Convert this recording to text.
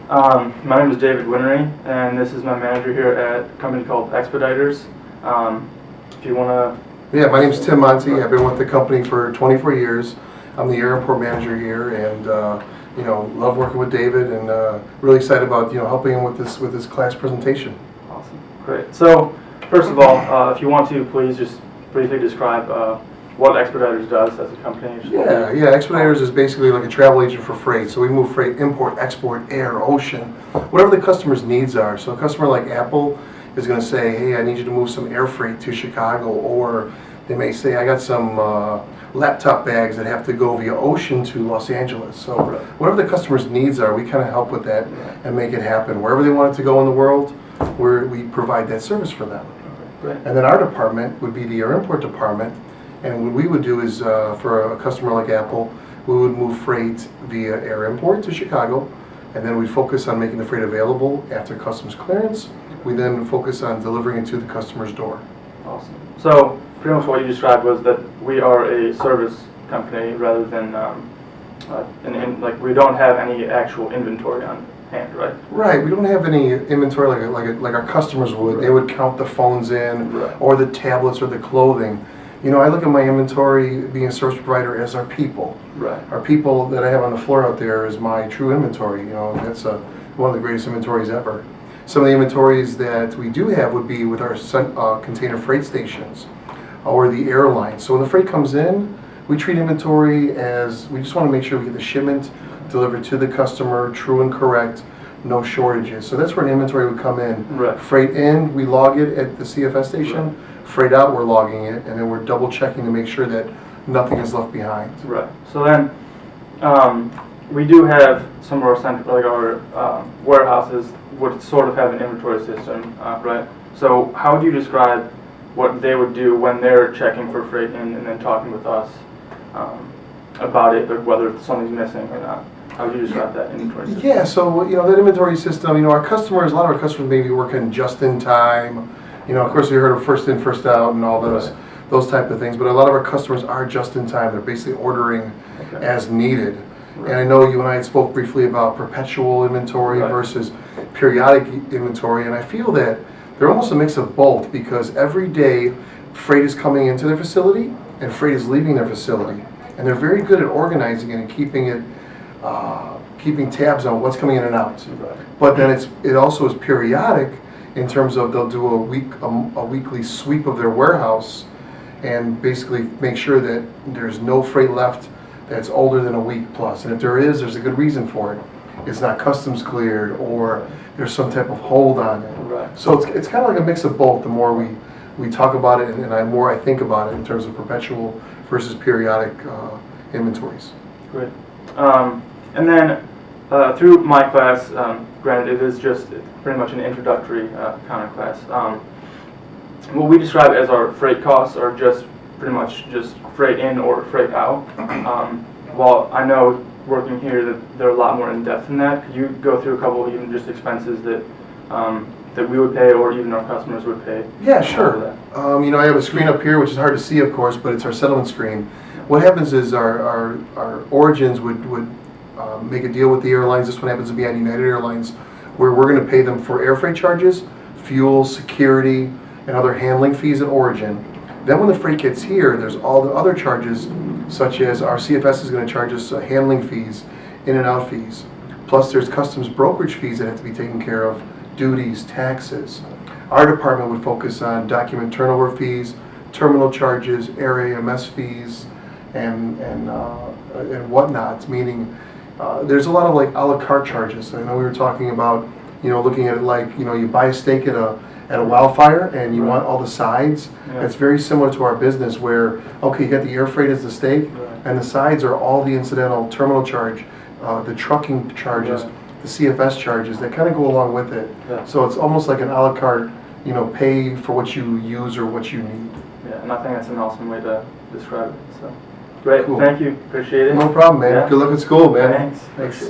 My name is David Winnery, and this is my manager here at a company called Expeditors. If you want to... Yeah, my name's Tim Monty. I've been with the company for 24 years. I'm the airport manager here, and love working with David, and really excited about helping him with this class presentation. Awesome, great. So first of all, if you want to, please just briefly describe what Expeditors does as a company. Yeah. Expeditors is basically like a travel agent for freight. So we move freight, import, export, air, ocean, whatever the customer's needs are. So a customer like Apple is going to say, hey, I need you to move some air freight to Chicago, or they may say, I got some laptop bags that have to go via ocean to Los Angeles. So whatever the customer's needs are, we kind of help with that and make it happen. Wherever they want it to go in the world, we provide that service for them. And then our department would be the air import department. And what we would do is, for a customer like Apple, we would move freight via air import to Chicago, and then we'd focus on making the freight available after customs clearance. We then focus on delivering it to the customer's door. Awesome. So pretty much what you described was that we are a service company rather than, we don't have any actual inventory on hand, right? Right. We don't have any inventory like our customers would. Right. They would count the phones in, or the tablets, or the clothing. I look at my inventory, being a service provider, as our people. Right. Our people that I have on the floor out there is my true inventory. That's one of the greatest inventories ever. Some of the inventories that we do have would be with our container freight stations or the airlines. So when the freight comes in, we treat inventory as, we just want to make sure we get the shipment delivered to the customer, true and correct, no shortages. So that's where an inventory would come in. Right. Freight in, we log it at the CFS station. Right. Freight out, we're logging it, and then we're double checking to make sure that nothing is left behind. Right. So then, we do have some of our warehouses would sort of have an inventory system, right? So how would you describe what they would do when they're checking for freight in and then talking with us about it, like whether something's missing or not? How would you describe that inventory system? Yeah. So that inventory system, our customers, a lot of our customers may be working just in time. Of course, we heard of first in, first out, and all those type of things. But a lot of our customers are just in time. They're basically ordering as needed. Right. And I know you and I had spoke briefly about perpetual inventory versus periodic inventory, and I feel that they're almost a mix of both, because every day freight is coming into their facility and freight is leaving their facility, and they're very good at organizing it and keeping tabs on what's coming in and out. Right. But then it also is periodic. In terms of, they'll do a weekly sweep of their warehouse and basically make sure that there's no freight left that's older than a week plus. And if there is, there's a good reason for it. It's not customs cleared, or there's some type of hold on it. Right. So it's kind of like a mix of both. The more we talk about it, and the more I think about it in terms of perpetual versus periodic inventories. Great. And then through my class, granted it is just pretty much an introductory kind of class, what we describe as our freight costs are just pretty much just freight in or freight out. While I know working here that they're a lot more in depth than that, could you go through a couple of even just expenses that we would pay or even our customers would pay? Yeah, sure. I have a screen up here, which is hard to see, of course, but it's our settlement screen. What happens is our origins would make a deal with the airlines. This one happens to be on United Airlines, where we're going to pay them for air freight charges, fuel, security, and other handling fees at origin. Then when the freight gets here, there's all the other charges, such as our CFS is going to charge us handling fees, in and out fees. Plus there's customs brokerage fees that have to be taken care of, duties, taxes. Our department would focus on document turnover fees, terminal charges, air AMS fees, and whatnot, meaning there's a lot of a la carte charges. I know we were talking about, looking at it you buy a steak at a Wildfire and you want all the sides. Yeah. It's very similar to our business where, you got the air freight as the steak, and the sides are all the incidental terminal charge, the trucking charges, the CFS charges that kind of go along with it. Yeah. So it's almost like an a la carte, pay for what you use or what you need. Yeah, and I think that's an awesome way to describe it. So. Great, cool. Thank you. Appreciate it. No problem, man. Yeah. Good luck at school, man. Thanks.